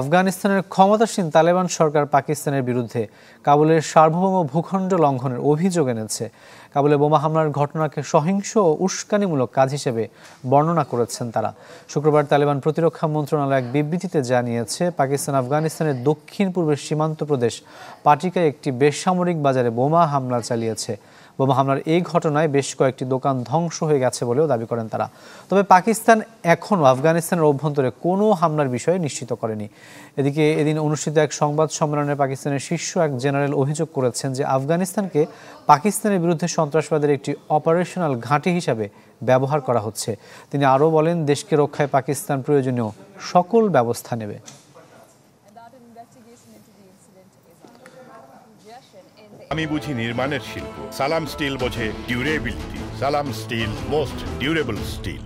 আফগানিস্তানের ক্ষমতাসীন তালেবান সরকার পাকিস্তানের বিরুদ্ধে কাবুলের সার্বভৌম ভূখণ্ড লঙ্ঘনের অভিযোগ এনেছে। কাবুলে বোমা হামলার ঘটনাকে সহিংস ও উস্কানিমূলক কাজ হিসেবে বর্ণনা করেছেন তারা। শুক্রবার তালেবান প্রতিরক্ষা মন্ত্রণালয় এক বিবৃতিতে জানিয়েছে, পাকিস্তান আফগানিস্তানের দক্ষিণ পূর্বের সীমান্ত প্রদেশ পাটিকায় একটি বেসামরিক বাজারে বোমা হামলা চালিয়েছে। বোমা হামলার এই ঘটনায় বেশ কয়েকটি দোকান ধ্বংস হয়ে গেছে বলেও দাবি করেন তারা। তবে পাকিস্তান এখনও আফগানিস্তানের অভ্যন্তরে কোনো হামলার বিষয়ে নিশ্চিত করেনি। এদিকে এদিন অনুষ্ঠিত এক সংবাদ সম্মেলনে পাকিস্তানের শীর্ষ এক জেনারেল অভিযোগ করেছেন যে আফগানিস্তানকে পাকিস্তানের বিরুদ্ধে সন্ত্রাসবাদের একটি অপারেশনাল ঘাঁটি হিসাবে ব্যবহার করা হচ্ছে। তিনি আরও বলেন, দেশকে রক্ষায় পাকিস্তান প্রয়োজনীয় সকল ব্যবস্থা নেবে। আমি বুঝি নির্মাণের শিল্প, সালাম স্টিল বোঝে ডিউরেবিলিটি। সালাম স্টিল, মোস্ট ডিউরেবল স্টিল।